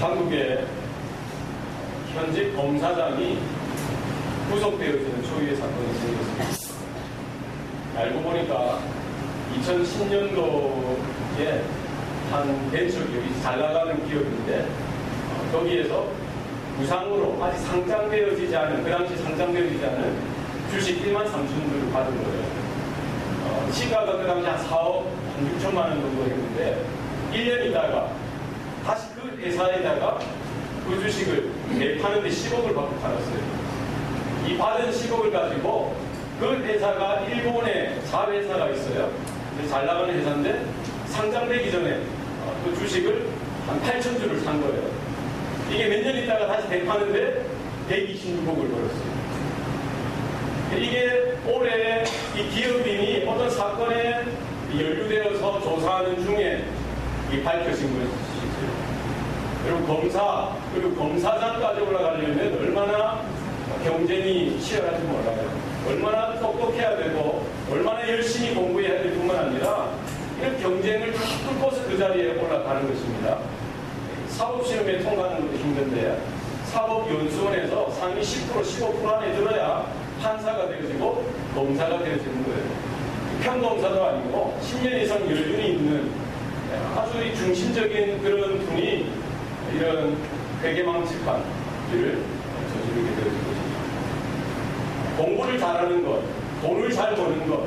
한국의 현직 검사장이 구속되어지는 초유의 사건이 생겼습니다. 알고 보니까 2010년도에 한 벤처기업이 잘 나가는 기업인데 거기에서 무상으로 아직 상장되어지지 않은, 그 당시 상장되어지지 않은 주식 1만 3천 주를 받은 거예요. 시가가 그 당시 한 4억 6천만 원 정도 했는데 1년 있다가 다시 그 회사에다가 그 주식을 매입하는데 10억을 받고 팔았어요. 이 받은 10억을 가지고 그 회사가 일본에 자회사가 있어요. 잘 나가는 회사인데 상장되기 전에 그 주식을 한 8천 주를 산 거예요. 이게 몇 년 있다가 다시 되파는데 126억을 벌었어요. 이게 올해 이 기업인이 어떤 사건에 연루되어서 조사하는 중에 밝혀진 것이죠. 그리고 검사, 그리고 검사장까지 올라가려면 얼마나 경쟁이 치열한지 몰라요. 얼마나 똑똑해야 되고 얼마나 열심히 공부해야 될 뿐만 아니라 이런 경쟁을 다 뚫고서 그 자리에 올라가는 것입니다. 사법시험에 통과하는 것도 힘든데 사법연수원에서 상위 10%, 15% 안에 들어야 판사가 되어지고 검사가 되어지는 거예요. 평검사도 아니고 10년 이상 연륜이 있는 아주 중심적인 그런 분이 이런 회계망측한 일을 저지르게 되어진 것입니다. 공부를 잘하는 것, 돈을 잘 버는 것,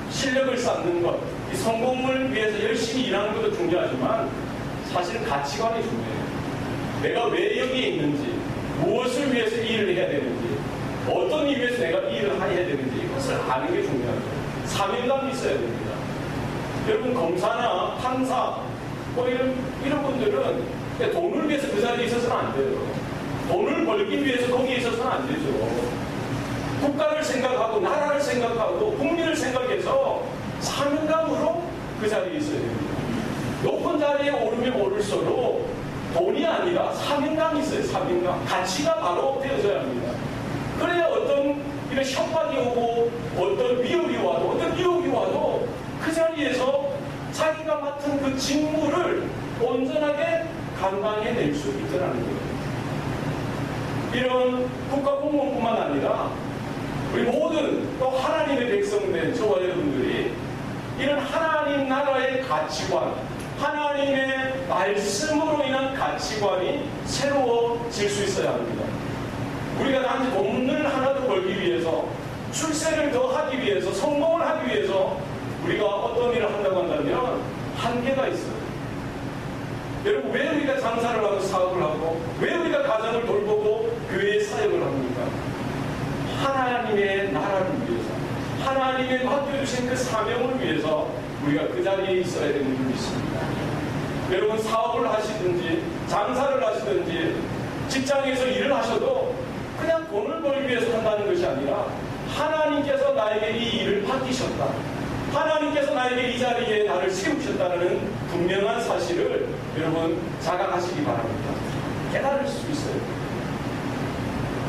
실력을 쌓는 것, 이 성공을 위해서 열심히 일하는 것도 중요하지만 사실은 가치관이 중요해요. 내가 왜 여기에 있는지, 무엇을 위해서 이 일을 해야 되는지, 어떤 이유에서 내가 이 일을 해야 되는지 이것을 아는 게 중요하죠. 사명감이 있어야 됩니다. 여러분 검사나 판사 뭐 이런 분들은 돈을 위해서 그 자리에 있어서는 안 돼요. 돈을 벌기 위해서 거기에 있어서는 안 되죠. 국가를 생각하고 나라를 생각하고 국민을 생각해서 사명감으로 그 자리에 있어야 됩니다. 높은 자리에 오르면 오를수록 돈이 아니라 사명감이 있어요. 사명감. 가치가 바로 되어져야 합니다. 그래야 어떤 이런 협박이 오고 어떤 위협이 와도 어떤 유혹이 와도 그 자리에서 자기가 맡은 그 직무를 온전하게 감당해낼 수 있더라는 거예요. 이런 국가공무원뿐만 아니라 우리 모든 또 하나님의 백성된 저와 여러분들이 이런 하나님 나라의 가치관, 하나님의 말씀으로 인한 가치관이 새로워질 수 있어야 합니다. 우리가 단지 돈을 하나 더 벌기 위해서, 출세를 더 하기 위해서, 성공을 하기 위해서 우리가 어떤 일을 한다고 한다면 한계가 있어요. 여러분, 왜 우리가 장사를 하고 사업을 하고 왜 우리가 가정을 돌보고 교회의 사역을 합니까? 하나님의 나라를 위해서, 하나님의 맡겨주신 그 사명을 위해서 우리가 그 자리에 있어야 되는 줄 믿습니다. 여러분, 사업을 하시든지 장사를 하시든지 직장에서 일을 하셔도 그냥 돈을 벌기 위해서 한다는 것이 아니라 하나님께서 나에게 이 일을 맡기셨다, 하나님께서 나에게 이 자리에 나를 세우셨다는 분명한 사실을 여러분 자각하시기 바랍니다. 깨달을 수 있어요.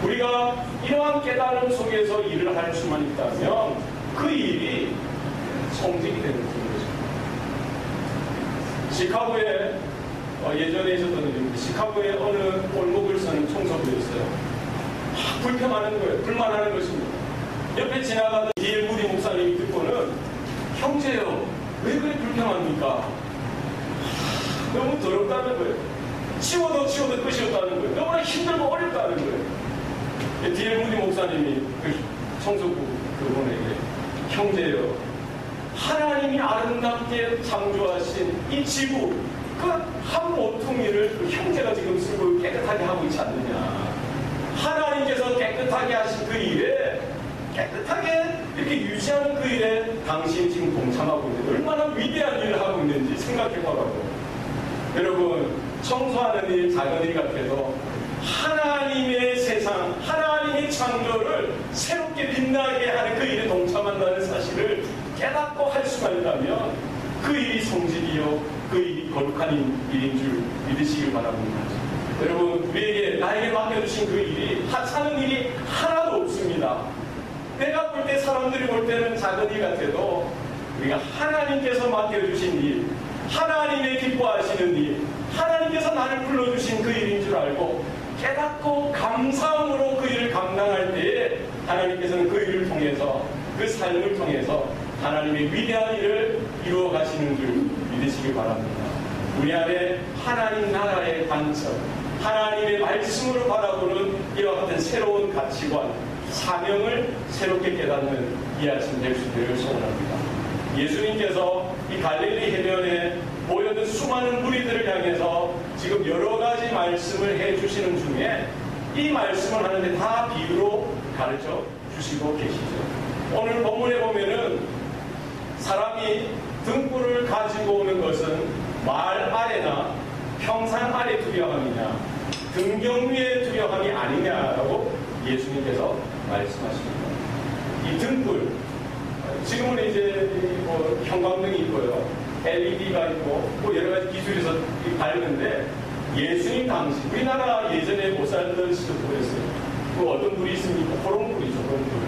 우리가 이러한 깨달음 속에서 일을 할 수만 있다면 그 일이 성직이 되는 것입니다. 시카고에 예전에 있었던 일입니다. 시카고에 어느 골목을 서는 청소부였어요. 불평하는 거예요. 불만하는 것입니다. 옆에 지나가던 D.L. 무디 목사님이 듣고는 형제요, 왜 그리 불평합니까? 너무 더럽다는 거예요. 치워도 끝이 없다는 거예요. 너무나 힘들고 어렵다는 거예요. D.L. 무디 목사님이 그 청소부 그분에게 형제요, 하나님이 아름답게 창조하신 이 지구 그 한 모퉁이를 그 형제가 지금 쓰고 깨끗하게 하고 있지 않느냐. 하나님께서 깨끗하게 하신 그 일에, 깨끗하게 이렇게 유지하는 그 일에 당신이 지금 동참하고 있는데 얼마나 위대한 일을 하고 있는지 생각해보라고. 여러분, 청소하는 일 작은 일 같아도 하나님의 세상, 하나님의 창조를 새롭게 빛나게 하는 그 일에 동참한다는 사실을 깨닫고 할 수가 있다면 그 일이 성직이요, 그 일이 거룩한 일인 줄 믿으시길 바랍니다. 여러분, 우리에게, 나에게 맡겨주신 그 일이 하찮은 일이 하나도 없습니다. 내가 볼 때, 사람들이 볼 때는 작은 일 같아도 우리가 하나님께서 맡겨주신 일, 하나님의 기뻐하시는 일, 하나님께서 나를 불러주신 그 일인 줄 아니고 깨닫고 감사함으로 그 일을 감당할 때에 하나님께서는 그 일을 통해서 그 삶을 통해서 하나님의 위대한 일을 이루어 가시는 줄 믿으시기 바랍니다. 우리 안에 하나님 나라의 관점, 하나님의 말씀으로 바라보는 이와 같은 새로운 가치관, 사명을 새롭게 깨닫는 이 아침 될 수 있기를 소원합니다. 예수님께서 이 갈릴리 해변에 모여든 수많은 무리들을 향해서 지금 여러 가지 말씀을 해주시는 중에 이 말씀을 하는데 다 비유로 가르쳐 주시고 계시죠. 오늘 본문에 보면은 사람이 등불을 가지고 오는 것은 말 아래나 평상 아래 두려함이냐 등경 위에 두려함이 아니냐라고 예수님께서 말씀하십니다. 이 등불, 지금은 이제 뭐 형광등이 있고요, LED가 있고 뭐 여러 가지 기술에서 밝은데 예수님 당시 우리나라 예전에 못 살던 시절도 그랬어요. 그 어떤 불이 있습니까? 호롱불이죠, 호롱불.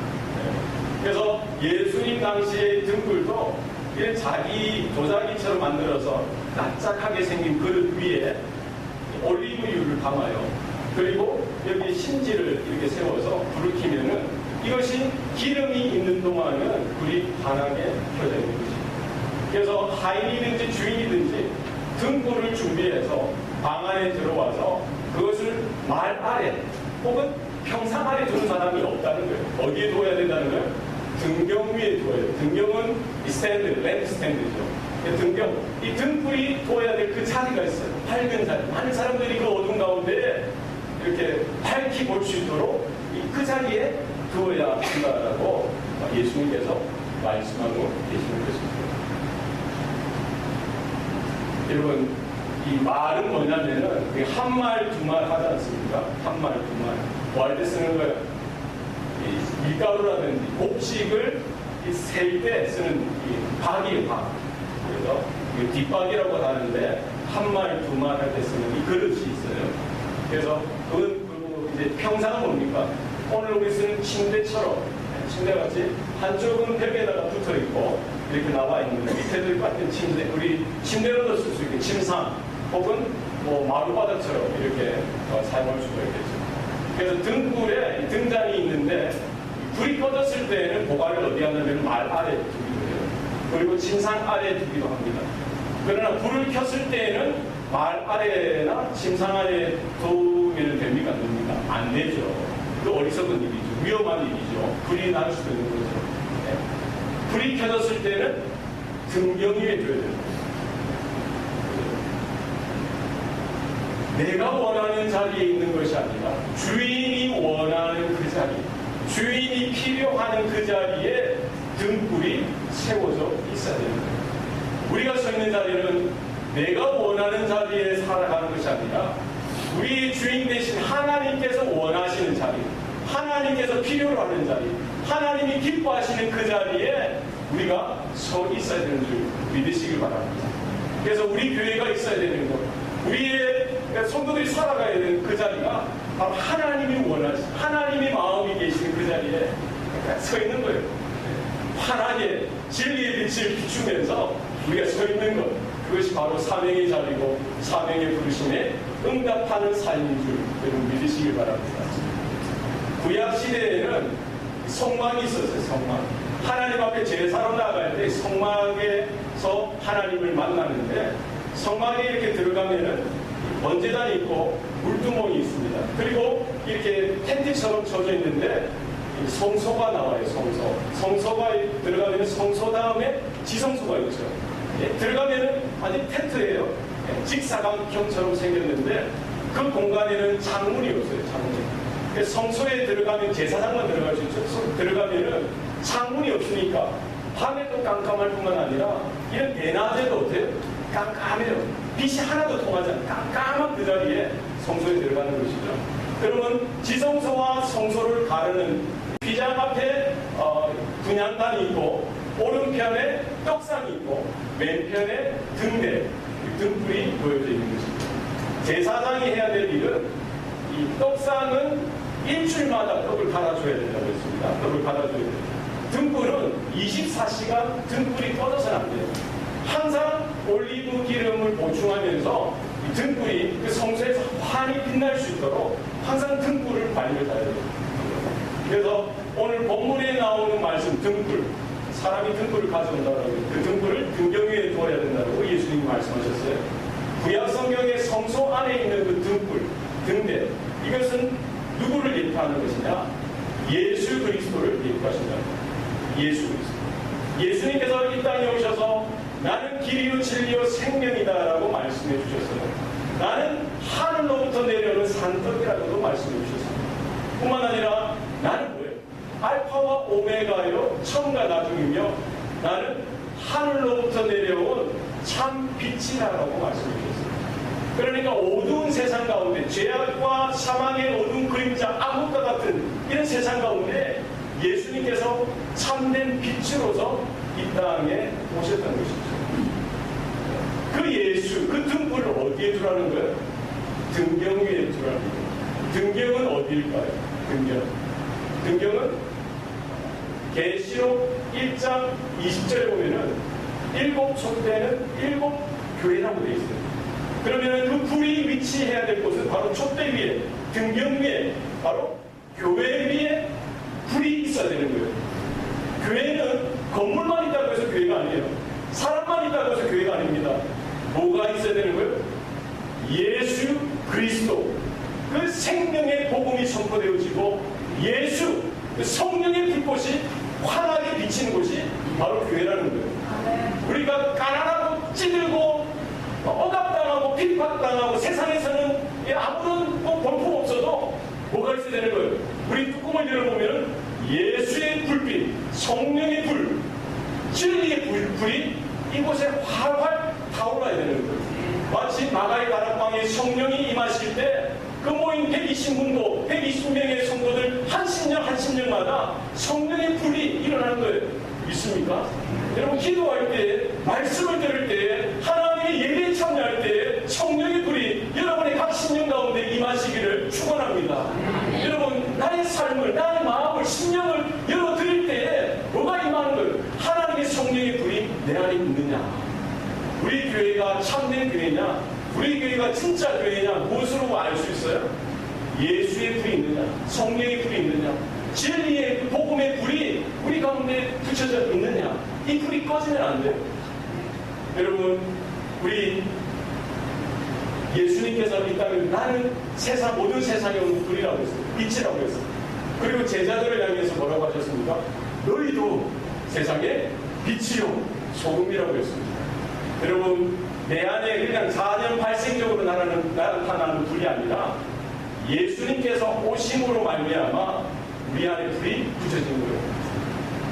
그래서 예수님 당시의 등불도 이런 자기 도자기처럼 만들어서 납작하게 생긴 그릇 위에 올리브유를 담아요. 그리고 여기 심지를 이렇게 세워서 불을 켜면은 이것이 기름이 있는 동안은 불이 환하게 켜져 있는 것입니다. 그래서 하인이든지 주인이든지 등불을 준비해서 방 안에 들어와서 그것을 말 아래 혹은 평상 아래 두는 사람이 없다는 거예요. 어디에 둬야 된다는 거예요? 등경 위에 둬야 돼요. 등경은 이 스탠드, 램프 스탠드죠. 등경, 이 등불이 둬야 될 그 자리가 있어요. 밝은 자리. 많은 사람들이 그 어둠 가운데 이렇게 밝히 볼 수 있도록 그 자리에 두어야 한다라고 예수님께서 말씀하고 계시는 것입니다. 여러분, 이 말은 뭐냐면은 한 말, 두 말 하지 않습니까? 한 말, 두 말. 뭐 할 때 쓰는 거예요? 이 밀가루라든지 곡식을 셀 때 쓰는 이 박이에요, 박. 그래서 뒷박이라고 하는데 한 말, 두 말 할 때 쓰는 이 그릇이 있어요. 그래서 그 이제 평상은 뭡니까? 오늘 우리 쓰는 침대처럼 침대같이 한쪽은 벽에다가 붙어 있고 이렇게 나와 있는 밑에도 같은 침대, 우리 침대로도 쓸 수 있게 침상 혹은 뭐 마루바닥처럼 이렇게 사용할 수가 있겠죠. 그래서 등불에 등잔이 있는데 불이 꺼졌을 때에는 보관을 어디 하냐면 말 아래 두기도 해요. 그리고 침상 아래 두기도 합니다. 그러나 불을 켰을 때에는 말 아래나 침상 아래 두면 됩니까? 안 됩니까? 안 되죠. 그 어리석은 일이죠. 위험한 일이죠. 불이 날 수도 있는 거죠. 네. 불이 켜졌을 때는 등경 위에 둬야 됩니다. 내가 원하는 자리에 있는 것이 아니라 주인이 원하는 그 자리, 주인이 필요하는 그 자리에 등불이 세워져 있어야 됩니다. 우리가 서 있는 자리는 내가 원하는 자리에 살아가는 것이 아니라 우리의 주인 되신 하나님께서 원하시는 자리, 하나님께서 필요로 하는 자리, 하나님이 기뻐하시는 그 자리에 우리가 서 있어야 되는 줄 믿으시길 바랍니다. 그래서 우리 교회가 있어야 되는 것, 우리의 성도들이 살아가야 되는 그 자리가 바로 하나님이 원하시는, 하나님의 마음이 계시는 그 자리에 서 있는 거예요. 환하게 진리의 빛을 비추면서 우리가 서 있는 것, 그것이 바로 사명의 자리고 사명의 부르심에 응답하는 삶인 줄 여러분 믿으시길 바랍니다. 구약 시대에는 성막이 있었어요. 성막. 하나님 앞에 제사로 나아갈 때 성막에서 하나님을 만나는데 성막에 이렇게 들어가면은 번제단이 있고 물두멍이 있습니다. 그리고 이렇게 텐트처럼 쳐져 있는데 성소가 나와요. 성소. 성소가 들어가면 성소 다음에 지성소가 있죠. 들어가면은 아직 텐트예요. 직사각형처럼 생겼는데 그 공간에는 창문이 없어요. 창문. 성소에 들어가면 제사장만 들어갈 수 있죠. 들어가면은 창문이 없으니까 밤에도 깜깜할 뿐만 아니라 이런 대낮에도 어때요? 깜깜해요. 빛이 하나도 통하지 않아요. 깜깜한 그 자리에 성소에 들어가는 것이죠. 그러면 지성소와 성소를 가르는 휘장 앞에 분향단이 있고 오른편에 떡상이 있고 왼편에 등대, 등불이 보여져 있는 것입니다. 제사장이 해야 될 일은 이 떡상은 일주일마다 떡을 갈아줘야 된다고 했습니다. 떡을 갈아줘야 돼요. 등불은 24시간 등불이 꺼져서는 안 돼요. 항상 올리브 기름을 보충하면서 이 등불이 그 성소에서 환히 빛날 수 있도록 항상 등불을 밝혀줘야 돼요. 그래서 오늘 본문에 나오는 말씀 등불, 사람이 등불을 가져온다고 그 등불을 등경 위에 두어야 된다고 예수님이 말씀하셨어요. 구약 성경의 성소 안에 있는 그 등불, 등대, 이것은 누구를 예표하는 것이냐? 예수 그리스도를 예표하신다. 예수 그리스도. 예수님께서 이 땅에 오셔서 나는 길이요 진리요 생명이다라고 말씀해 주셨어요. 나는 하늘로부터 내려오는 산떡이라고도 말씀해 주셨습니다. 뿐만 아니라 나는 뭐예요? 알파와 오메가요 처음과 나중이며 나는 하늘로부터 내려온 참 빛이라고 말씀해 주셨어요. 그러니까 어두운 세상 가운데 죄악과 사망의 어두운 그림자 암흑과 같은 이런 세상 가운데 예수님께서 참된 빛으로서 이 땅에 오셨던 것이죠. 그 예수, 그 등불을 어디에 두라는 거예요? 등경 위에 두라는 거예요. 등경은 어디일까요? 등경은 계시록 1장 20절에 보면은 7 촛대는 7 교회라고 되어 있어요. 그러면 그 불이 위치해야 될 곳은 바로 촛대 위에, 등경 위에, 바로 교회 위에 불이 있어야 되는 거예요. 교회는 건물만 있다고 해서 교회가 아니에요. 사람만 있다고 해서 교회가 아닙니다. 뭐가 있어야 되는 거예요? 예수 그리스도, 그 생명의 복음이 선포되어지고 예수, 그 성령의 불꽃이 환하게 비치는 곳이 바로 교회라는 거예요. 우리가 가난하고 찌들고 억압당하고 핍박당하고 세상에서는 아무런 볼품 없어도 뭐가 있어야 되는 거예요? 우리 뚜껑을 열어보면 예수의 불빛, 성령의 불, 진리의 불이 이곳에 활활 타올라야 되는 거예요. 마치 마가의 다락방에 성령이 임하실 때 그 모인 120문도 120명의 성도들 한 심령마다 성령의 불이 일어나는 거예요. 있습니까? 여러분 기도할 때, 말씀을 들을 때, 하나님의 예배에 참여할 때 성령의 불이 여러분의 각 심령 가운데 임하시기를 축원합니다. 여러분 나의 삶을, 나의 마음을, 심령을 열어드릴 때에 뭐가 임하는 거예요? 하나님의 성령의 불이 내 안에 있느냐? 우리 교회가 참된 교회냐? 우리 교회가 진짜 교회냐? 무엇으로 알 수 있어요? 예수의 불이 있느냐? 성령의 불이 있느냐? 진리의 복음의 불이 우리 가운데 붙여져 있느냐? 이 불이 꺼지면 안 돼요. 여러분, 우리 예수님께서 이 땅에 나는 세상, 모든 세상에 오는 불이라고 했어요. 빛이라고 했어요. 그리고 제자들을 향해서 뭐라고 하셨습니까? 너희도 세상의 빛이요 소금이라고 했습니다. 여러분, 내 안에 그냥 자연 발생적으로 나타나는 불이 아니라 예수님께서 오심으로 말미암아 우리 안에 불이 붙여진 거예요.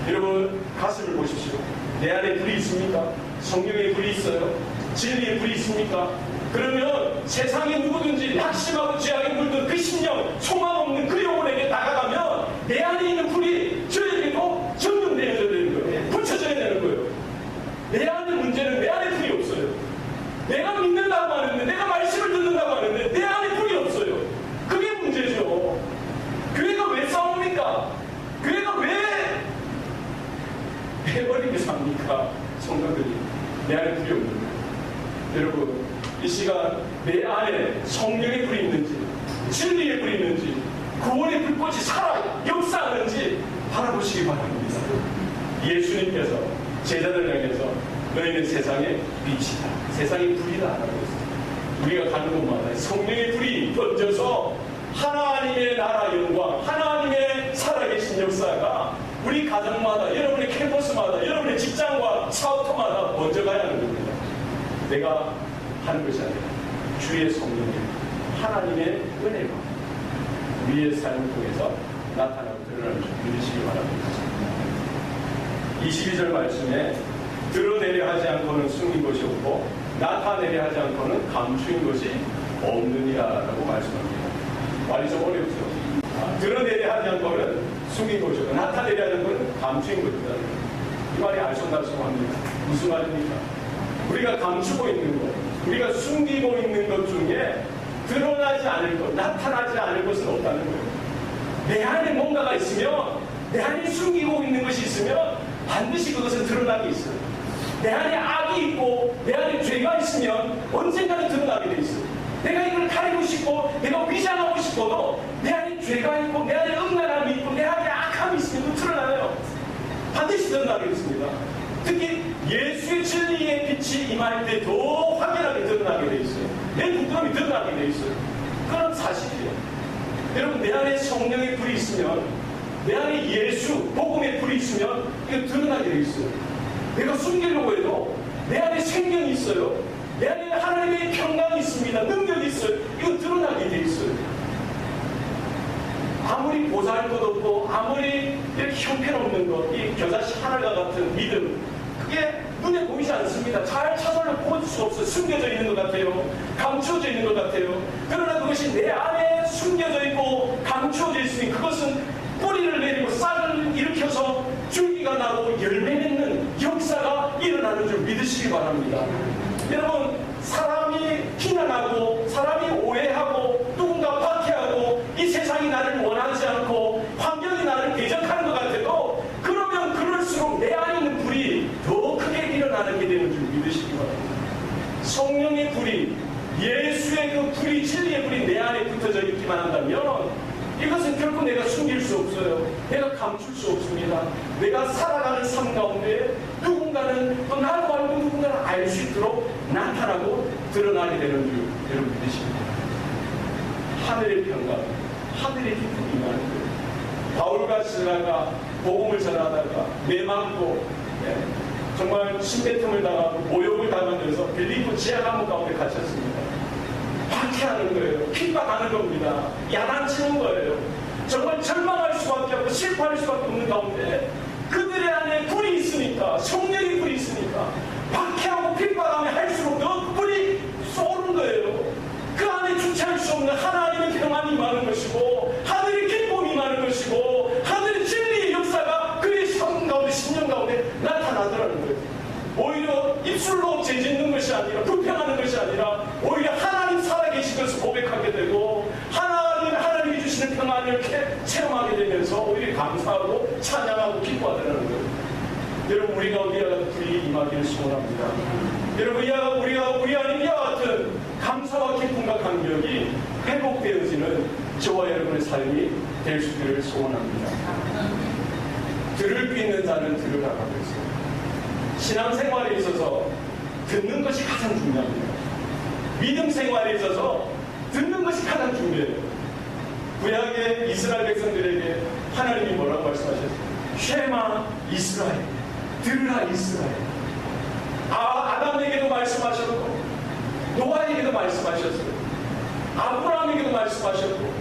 여러분 가슴을 보십시오. 내 안에 불이 있습니까? 성령의 불이 있어요? 진리의 불이 있습니까? 그러면 세상에 누구든지 낙심하고 죄악에 물든 그 심령, 소망 없는 그 영혼에게 다가가면 내 안에 있는 불이 저에게도 전등되어져야 되는 거예요. 붙여져야 되는 거예요. 내 안의 문제는 내 안에 불이 없어요. 내가 믿는다고 하는데, 내가 말씀을 듣는다고 하는데 내 안에 불이 없어요. 그게 문제죠. 교회가 왜 싸웁니까? 교회가 왜 해버리게 삽니까? 성도들이 내 안에 불이 없는데. 여러분 이 시간 내 안에 성령의 불이 있는지, 진리의 불이 있는지, 구원의 불꽃이 살아 역사하는지 바라보시기 바랍니다. 예수님께서 제자들 향해서 너희는 세상의 빛이다, 세상의 불이다 라고 했습니다. 우리가 가는 곳마다 성령의 불이 번져서 하나님의 나라 영광, 하나님의 살아계신 역사가 우리 가정마다, 여러분의 캠퍼스마다, 여러분의 직장과 사업터마다 번져가야 하는 겁니다. 내가 하는 것이 아니라 주의 성령의 하나님의 은혜가 우리의 삶을 통해서 나타나고 드러나는 줄 믿으시기 바랍니다. 22절 말씀에 드러내려 하지 않고는 숨긴 것이 없고 나타내려 하지 않고는 감추인 것이 없느니라라고 말씀합니다. 말이 좀 어렵죠. 드러내려 하지 않고는 숨긴 것이 없고 나타내려 하지 않고는 감추인 것이다. 이 말이 알쏭달쏭합니다. 무슨 말입니까? 우리가 감추고 있는 것, 우리가 숨기고 있는 것 중에 드러나지 않을 것, 나타나지 않을 것은 없다는 거예요. 내 안에 뭔가가 있으면, 내 안에 숨기고 있는 것이 있으면 반드시 그것은 드러나게 있어요. 내 안에 악이 있고 내 안에 죄가 있으면 언젠가는 드러나게 돼 있어요. 내가 이걸 가리고 싶고 내가 위장하고 죽어도 내 안에 죄가 있고 내 안에 음란함이 있고 내 안에 악함이 있으면 드러나요. 반드시 드러나게 있습니다. 특히 예수의 진리의 빛이 임할 때 더 확연하게 드러나게 돼 있어요. 내 부끄러움이 드러나게 돼 있어요. 그건 사실이에요. 여러분, 내 안에 성령의 불이 있으면, 내 안에 예수 복음의 불이 있으면 이거 드러나게 돼 있어요. 내가 숨기려고 해도 내 안에 생명이 있어요. 내 안에 하나님의 평강이 있습니다. 능력이 있어요. 이거 드러나게 돼 있어요. 아무리 보잘것없고 아무리 이렇게 형편없는 것, 이 겨자씨 하늘과 같은 믿음, 그게 눈에 보이지 않습니다. 잘 찾아서 볼 수 없어요. 숨겨져 있는 것 같아요. 감추어져 있는 것 같아요. 그러나 그것이 내 안에 숨겨져 있고 감추어져 있으니 그것은 뿌리를 내리고 싹을 일으켜서 줄기가 나고 열매 맺는 역사가 일어나는 줄 믿으시기 바랍니다. 여러분, 사람이 비난하고 사람이 오해하고 누군가 박해하고 이 세상이 나를 원하지 않고 환경이 나를 대적하는 것 같아도 그러면 그럴수록 내 안에 있는 불이 더 크게 일어나게 되는 줄 믿으시기 바랍니다. 성령의 불이, 예수의 그 불이, 진리의 불이 내 안에 붙어져 있기만 한다면 이것은 결코 내가 숨길 수 없어요. 내가 감출 수 없습니다. 내가 살아가는 삶 가운데 누군가는 또 나도 알고 누군가는 알 수 있도록 나타나고 드러나게 되는 줄 여러분 믿으십니다. 하늘의 평강, 하늘의 기쁨이 임하는 거예요. 바울과 실라가 복음을 전하다가 매맞고 정말 침뱉음을 당하고 모욕을 당하면서 빌립보 지하 감옥 가운데 갇혔습니다. 박해하는 거예요. 핍박하는 겁니다. 야단치는 거예요. 정말 절망할 수밖에 없고 실패할 수밖에 없는 가운데 그들의 안에 불이 있으니까, 성령의 불이 있으니까 박해하고 핍박하면 할수록 더 불이 쏘는 거예요. 그 안에 주체할 수 없는 하나님의 평안이 임하는 것이고 하늘의 기쁨이 임하는 것이고 하늘의 진리의 역사가 그의 삶 가운데, 신령 가운데 나타나더라는 거예요. 오히려 입술로 죄짓는 것이 아니라, 불평하는 것이 아니라 오히려 하나님 살아계신 것을 고백하게 되고 하나님이 주시는 평안을 이렇게 체험하게 되면서 오히려 감사하고 찬양하고 기뻐하더라는 거예요. 여러분, 우리가 이와 같은 불이 임하기를 소원합니다. 여러분, 우리 안에 이와 같은 감사와 기쁨과 감격이 회복되어지는 저와 여러분의 삶이 될 수 있기를 소원합니다. 들을 수 있는 자는 들으라고 하고 있습니다. 신앙생활에 있어서 듣는 것이 가장 중요합니다. 믿음 생활에 있어서 듣는 것이 가장 중요해요. 구약의 이스라엘 백성들에게 하나님이 뭐라고 말씀하셨어요? 쉐마 이스라엘, 들으라 이스라엘. 아담에게도 말씀하셨고 노아에게도 말씀하셨어요. 아브라함에게도 말씀하셨고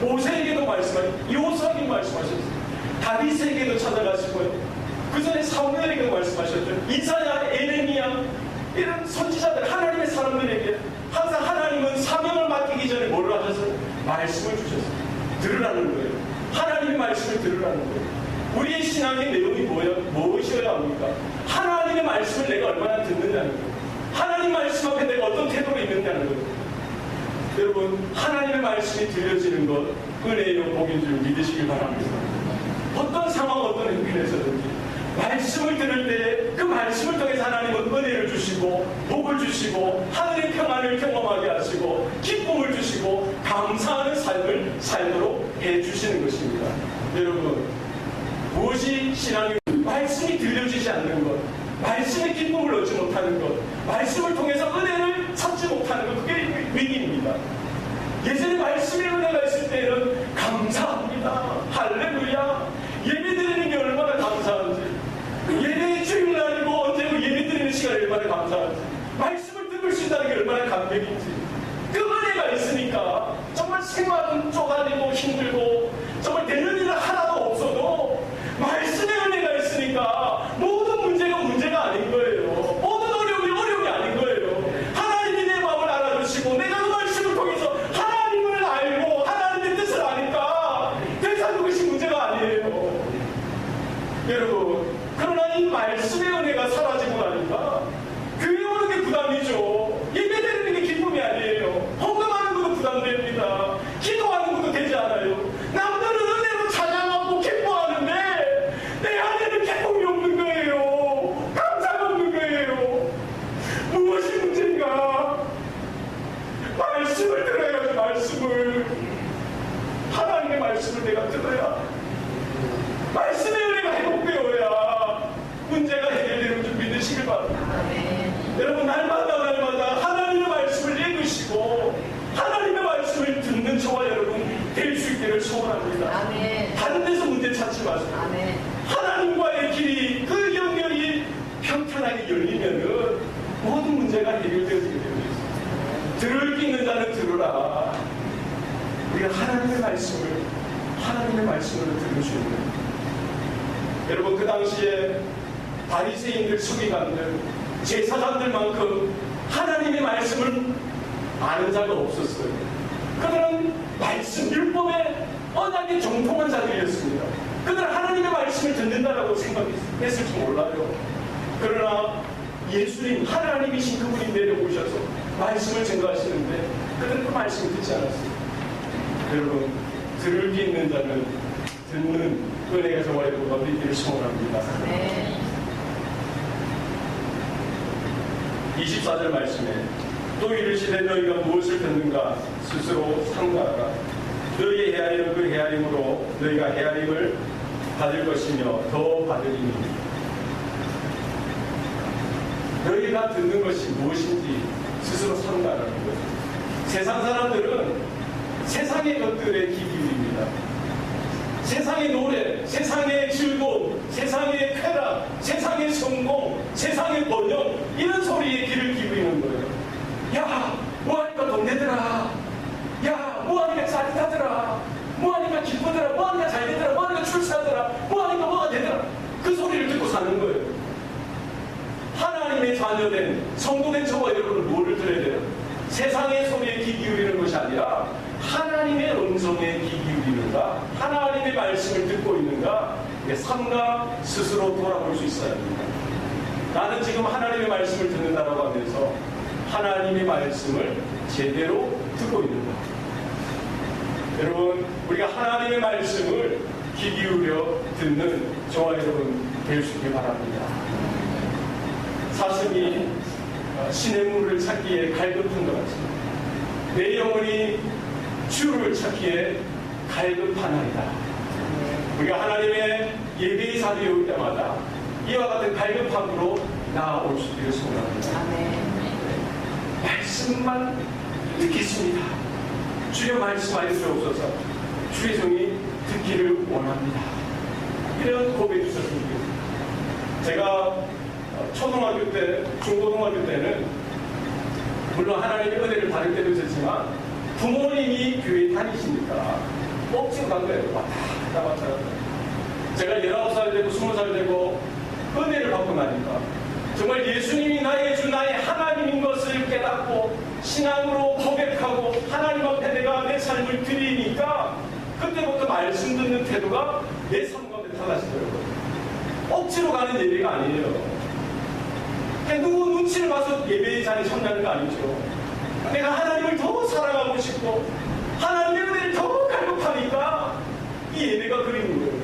모세에게도 말씀하셨고 요셉에게도 말씀하셨어요. 다윗에게도 찾아가시고요. 그 전에 사무엘에게도 말씀하셨죠. 이사야, 에레미야 이런 선지자들, 하나님의 사람들에게 항상 하나님은 사명을 맡기기 전에 뭘 하셨어요? 말씀을 주셨어요. 들으라는 거예요. 하나님의 말씀을 들으라는 거예요. 우리의 신앙의 내용이 무엇이어야 합니까? 하나님의 말씀을 내가 얼마나 듣느냐는 거예요. 하나님 말씀 앞에 내가 어떤 태도로 있느냐는 거예요. 여러분, 하나님의 말씀이 들려지는 것 은혜요 복인 줄 믿으시길 바랍니다. 어떤 상황, 어떤 형편에서든지 말씀을 들을 때 그 말씀을 통해서 하나님은 은혜를 주시고 복을 주시고 하늘의 평안을 경험하게 하시고 기쁨을 주시고 감사하는 삶을 살도록 해주시는 것입니다. 여러분, 무엇이 신앙이 말씀이 들려지지 않는 것, 말씀의 기쁨을 얻지 못하는 것, 말씀을 통해서 은혜를 찾지 못하는 것, 그게 위기입니다. 예전에 말씀의 은혜가 있을 때는 감사합니다. 할렐루야. 예배드리는 게 얼마나 감사한지, 예배의 주일날이고 언제고 예배드리는 시간이 얼마나 감사한지, 말씀을 들을 수 있다는 게 얼마나 감격인지, 그 은혜가 있으니까 정말 생활은 쪼가리고 힘들고 정말 되는 일은 하나도 없어도 말씀의 은혜가 있으니까 모든 문제가 아닌 거예요. 모든 어려움이 아닌 거예요. 하나님이 내 마음을 알아주시고 내가 그 말씀을 통해서 하나님을 알고 하나님의 뜻을 아니까 더 이상 그것이 문제가 말씀을 내가 들어야, 말씀의 은혜가 회복되어야 문제가 해결되는 줄 믿으시길 바랍니다. 여러분, 날마다 하나님의 말씀을 읽으시고 하나님의 말씀을 듣는 저와 여러분 될 수 있기를 소원합니다. 다른 데서 문제 찾지 마세요. 하나님과의 길이, 그 연결이 평탄하게 열리면은 모든 문제가 해결되어지게 됩니다. 들을 게 있는 자는 들으라. 우리가 하나님의 말씀으로 들을 수 있는, 여러분, 그 당시에 바리새인들, 서기관들, 제사장들만큼 하나님의 말씀을 아는 자가 없었어요. 그들은 말씀 율법에 언약에 정통한 자들이었습니다. 그들은 하나님의 말씀을 듣는다라고 생각했을지 몰라요. 그러나 예수님, 하나님이신 그분이 내려오셔서 말씀을 증거하시는데 그들은 그 말씀을 듣지 않았어요. 여러분, 들을 게 있는 자는 듣는 은혜가 저와 여러분과 있기를 소원합니다. 24절 말씀에 또 이르시되 너희가 무엇을 듣는가 스스로 상고하라. 너희의 헤아림은 그 헤아림으로 너희가 헤아림을 받을 것이며 더 받으리니. 너희가 듣는 것이 무엇인지 스스로 상고하라는 거예요. 세상 사람들은 세상의 것들에 귀 기울입니다. 세상의 노래, 세상의 즐거움, 세상의 쾌락, 세상의 성공, 세상의 번영, 이런 소리에 귀를 기울이는 거예요. 야, 뭐하니까 돈 내더라. 야, 뭐하니까 짜릿하더라. 뭐하니까 기쁘더라. 뭐하니까 잘 되더라. 뭐하니까 출세하더라. 뭐하니까 뭐가 되더라. 그 소리를 듣고 사는 거예요. 하나님의 자녀된, 성도된 저와 여러분은 뭐를 들어야 돼요? 세상의 소리에 귀 기울이는 것이 아니라 하나님의 음성에 귀 기울이는가, 하나님의 말씀을 듣고 있는가, 내 삶과 스스로 돌아볼 수 있어야 합니다. 나는 지금 하나님의 말씀을 듣는다라고 하면서 하나님의 말씀을 제대로 듣고 있는가. 여러분, 우리가 하나님의 말씀을 귀 기울여 듣는 저와 여러분 될 수 있길 바랍니다. 사슴이 신의 물을 찾기에 갈급한 것 같습니다. 내 영혼이 주를 찾기에 갈급하나이다. 우리가 하나님의 예배의 자리에 올 때마다 이와 같은 갈급함으로 나아올 수 있기를 소원합니다. 말씀만 듣겠습니다. 주여 말씀하여 주옵소서. 주의 종이 듣기를 원합니다. 이런 고백이 있었습니다. 제가 초등학교 때, 중고등학교 때는 물론 하나님의 은혜를 받을 때도 있었지만 부모님이 교회 다니시니까 억지로 간 거예요. 왔다 갔다. 제가 19살 되고 20살 되고 은혜를 받고 나니까 정말 예수님이 나의 주, 나의 하나님인 것을 깨닫고 신앙으로 고백하고 하나님 앞에 내가 내 삶을 드리니까 그때부터 말씀 듣는 태도가 내 삶 가운데 달라지더라고요. 억지로 가는 예배가 아니에요. 누구 눈치를 봐서 예배의 자리에 참여하는 거 아니죠. 내가 하나님을 더 사랑하고 싶고 하나님의 은혜를 더 갈급하니까 이 예배가 그리는 거예요.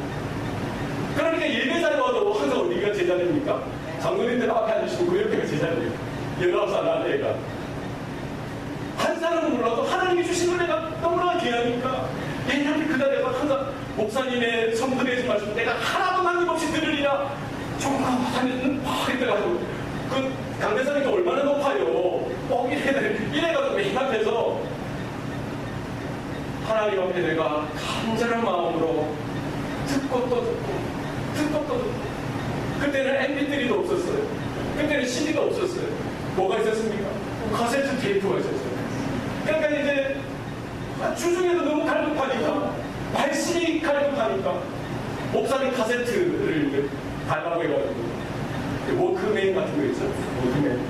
그러니까 예배 자리에 와도 항상 어디가 제 자리입니까? 장로님들 앞에 앉으시고 그 옆에가 제 자리예요. 19살 난 애가. 한 사람은 몰라도 하나님이 주신 은혜가 너무나 귀하니까 왜냐하면 그 자리에서 항상 목사님의 선포되지 말씀 내가 하나도 남김없이 들으리라 조금 하면 막 이래가지고 그 강대상이 얼마나 높아요. 이래가지고 맨 앞에서 하나님 앞에 내가 간절한 마음으로 듣고 또 듣고 그때는 MP3도 없었어요. 그때는 CD가 없었어요. 뭐가 있었습니까? 카세트 테이프가 있었어요. 그러니까 이제 주중에도 너무 갈급하니까 말씀이 갈급하니까 목사님 카세트를 달라고 해가지고 워크맨 같은 거 있죠? 워크맨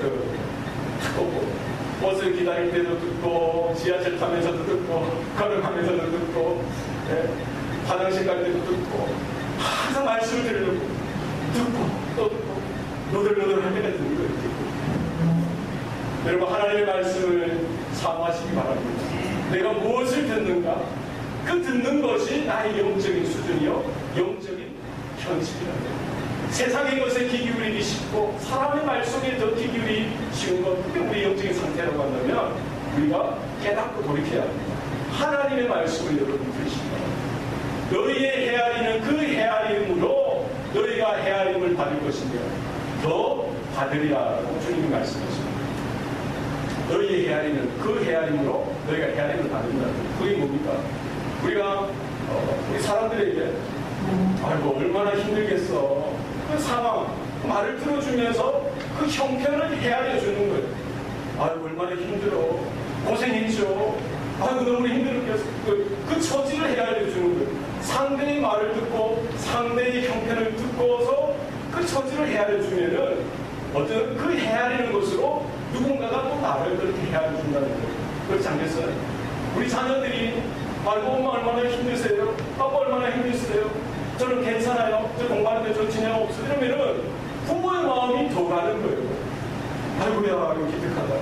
듣고 버스 기다릴 때도 듣고 지하철 타면서도 듣고 걸어가면서도 듣고 화장실 갈 때도 듣고 항상 말씀을 들으려고 듣고 또 듣고 노들노들할 때가 듣는 거예요. 여러분 하나님의 말씀을 사모하시기 바랍니다. 내가 무엇을 듣는가? 그 듣는 것이 나의 영적인 수준이요 영적인 현실이라는 세상의 것에 귀 기울이기 쉽고 사람의 말씀에 더 귀 기울이기 쉬운 것, 그게 우리 영적인 상태라고 한다면 우리가 깨닫고 돌이켜야 합니다. 하나님의 말씀을 여러분 들으시기 바랍니다. 너희의 헤아리는 그 헤아림으로 너희가 헤아림을 받을 것이며 더 받으리라고 주님이 말씀하십니다. 너희의 헤아리는 그 헤아림으로 너희가 헤아림을 받는다. 그게 뭡니까? 우리가 우리 사람들에게 아이고 얼마나 힘들겠어. 그 상황 말을 들어주면서 그 형편을 헤아려 주는 거예요. 아이고 얼마나 힘들어. 고생했죠. 아이고 너무 힘들었겠어. 그 처지를 헤아려 주는 거예요. 상대의 말을 듣고 상대의 형편을 듣고서 그 처지를 헤아려 주면은 어떤 그 헤아리는 것으로 누군가가 또 나를 그렇게 헤아려 준다는 거예요. 그렇지 않겠어요? 우리 자녀들이 아이고 엄마 얼마나 힘드세요? 아빠 얼마나 힘드세요? 저는 괜찮아요. 저 공부하는데 저 진행 없어요. 이러면은 부모의 마음이 더 가는 거예요. 아이고야 이거 기특하다.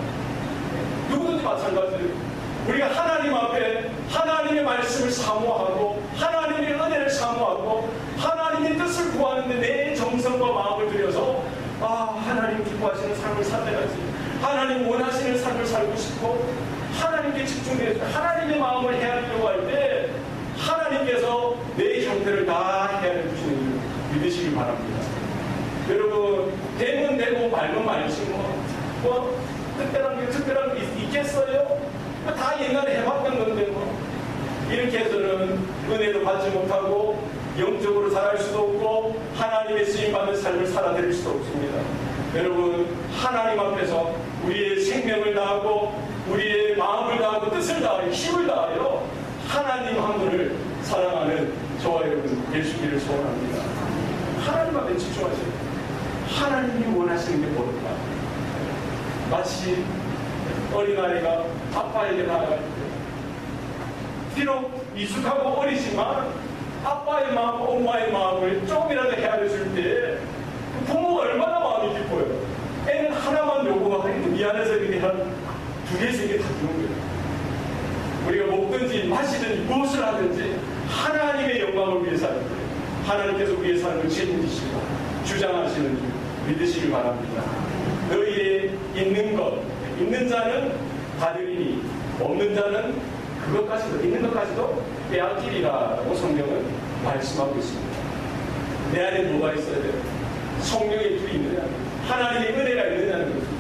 누구든지 마찬가지예요. 우리가 하나님 앞에 하나님의 말씀을 사모하고 하나님의 은혜를 사모하고 하나님의 뜻을 구하는데 내 정성과 마음을 들여서 하나님 기뻐하시는 삶을 살아야지. 하나님 원하시는 삶을 살고 싶고 하나님께 집중해서 하나님의 마음을 헤아리려고 할 때 하나님께서 내 형태를 다 헤아려 주시는 줄 믿으시기 바랍니다. 여러분 되면 되고 말면 말지 뭐 특별한 게 있겠어요? 다 옛날에 해봤던 건데 뭐 이렇게 해서는 은혜도 받지 못하고 영적으로 살아갈 수도 없고 하나님의 쓰임받는 삶을 살아드릴 수도 없습니다. 여러분 하나님 앞에서 우리의 생명을 다하고 우리의 마음을 다하고 뜻을 다하여 힘을 다하여 하나님 한 분을 사랑하는 저와 여러분 될 수 있기를 소원합니다. 하나님 앞에 집중하세요. 하나님이 원하시는 게 뭘까? 마치 어린아이가 아빠에게 나아갈 때 비록 미숙하고 어리지만 아빠의 마음, 엄마의 마음을 조금이라도 헤아려 줄 때 부모가 얼마나 마음이 기뻐요. 애는 하나만 요구하는데 미안해서 이렇게 한 2개, 3개 다 주는 거예요. 우리가 먹든지 마시든지 무엇을 하든지 하나님의 영광을 위해서 할 때 하나님께서 우리의 삶을 책임지시고 주장하시는 줄 믿으시길 바랍니다. 너희의 있는 자는 받으리니 없는 자는 그것까지도 있는 것까지도 빼앗기리라고 성경은 말씀하고 있습니다. 내 안에 뭐가 있어야 돼요? 성령의 불이 있느냐, 하나님의 은혜가 있느냐는 것이죠.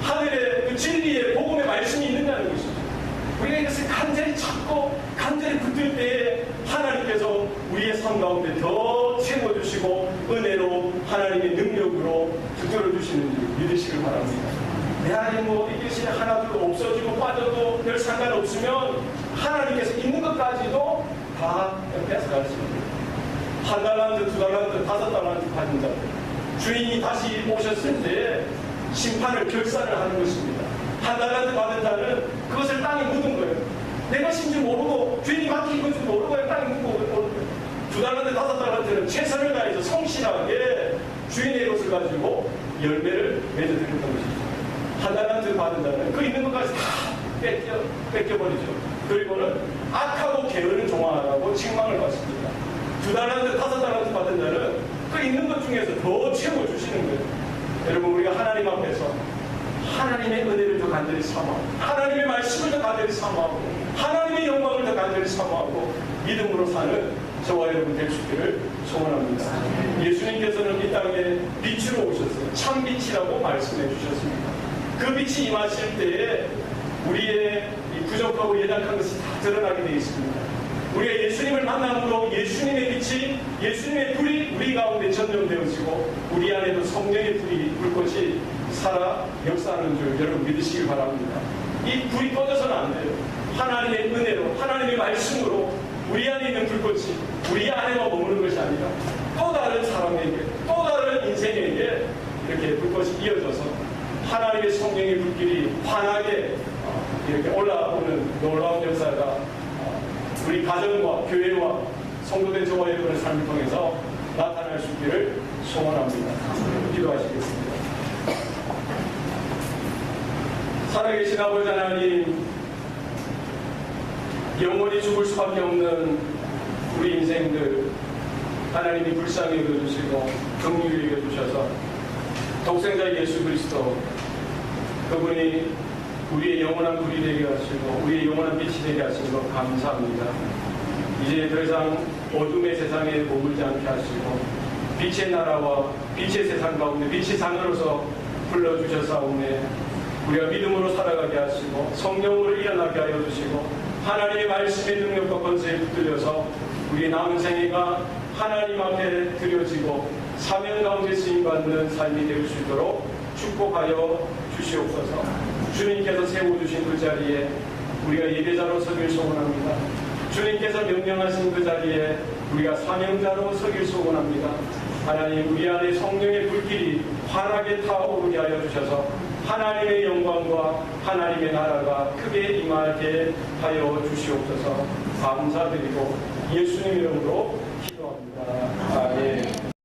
하늘의 그 진리의 복음의 말씀이 있느냐는 것이죠. 우리가 이것을 간절히 찾고 간절히 붙들 때에 하나님께서 우리의 삶 가운데 더 채워주시고 은혜로 하나님의 능력으로 붙들어 주시는 줄 믿으시길 바랍니다. 내 안에 뭐 이것이 하나도 없어지고 빠져도 별 상관없으면 하나님께서 있는 것까지도 다 뺏어갈 수 있습니다. 1달란트, 2달란트, 5달란트 받은 자들 주인이 다시 오셨을 때 심판을 결산을 하는 것입니다. 1달란트 받은 자는 그것을 땅에 묻은 거예요. 내 것인지 모르고 주인이 맡긴 건지 모르고 그냥 땅에 묻고 오는 거예요. 2달란트, 5달란트는 최선을 다해서 성실하게 주인의 것을 가지고 열매를 맺어드렸던 것이죠. 1달란트 받은 자는 그 있는 것까지 다 뺏겨버리죠. 그리고는 악하고 게으른 종아라고 책망을 받습니다. 2달란트, 5달란트 받은 자는 그 있는 것 중에서 더 채워주시는 거예요. 여러분 우리가 하나님 앞에서 하나님의 은혜를 더 간절히 사모하고 하나님의 말씀을 더 간절히 사모하고 하나님의 영광을 더 간절히 사모하고 믿음으로 사는 저와 여러분 될 수 있기를 소원합니다. 예수님께서는 이 땅에 빛으로 오셨어요. 참빛이라고 말씀해 주셨습니다. 그 빛이 임하실 때에 우리의 이 부족하고 연약한 것이 다 드러나게 되어 있습니다. 우리가 예수님을 만남으로 예수님의 빛이 예수님의 불이 우리 가운데 전염되어지고 우리 안에도 성령의 불꽃이 살아 역사하는 줄 여러분 믿으시길 바랍니다. 이 불이 꺼져서는 안 돼요. 하나님의 은혜로 하나님의 말씀으로 우리 안에 있는 불꽃이 우리 안에만 머무는 것이 아니라 또 다른 사람에게 또 다른 인생에게 이렇게 불꽃이 이어져서 하나님의 성령의 불길이 환하게 이렇게 올라오는 놀라운 역사가 우리 가정과 교회와 성도된 저와 여러분의 삶을 통해서 나타날 수 있기를 소원합니다. 기도하시겠습니다. 살아계신 아버지 하나님, 영원히 죽을 수밖에 없는 우리 인생들 하나님이 불쌍히 여겨주시고 긍휼히 여겨주셔서 독생자 예수 그리스도 그분이 우리의 영원한 불이 되게 하시고 우리의 영원한 빛이 되게 하신 것 감사합니다. 이제 더 이상 어둠의 세상에 머물지 않게 하시고 빛의 나라와 빛의 세상 가운데 빛의 자녀로서 불러주셨사오니 우리가 믿음으로 살아가게 하시고 성령으로 일어나게 하여 주시고 하나님의 말씀의 능력과 권세에 붙들려서 우리 남은 생애가 하나님 앞에 드려지고 사명 가운데 쓰임받는 삶이 될 수 있도록 축복하여 주시옵소서. 주님께서 세워주신 그 자리에 우리가 예배자로 서길 소원합니다. 주님께서 명령하신 그 자리에 우리가 사명자로 서길 소원합니다. 하나님, 우리 안에 성령의 불길이 환하게 타오르게 하여 주셔서 하나님의 영광과 하나님의 나라가 크게 임하게 하여 주시옵소서. 감사드리고 예수님 이름으로 기도합니다.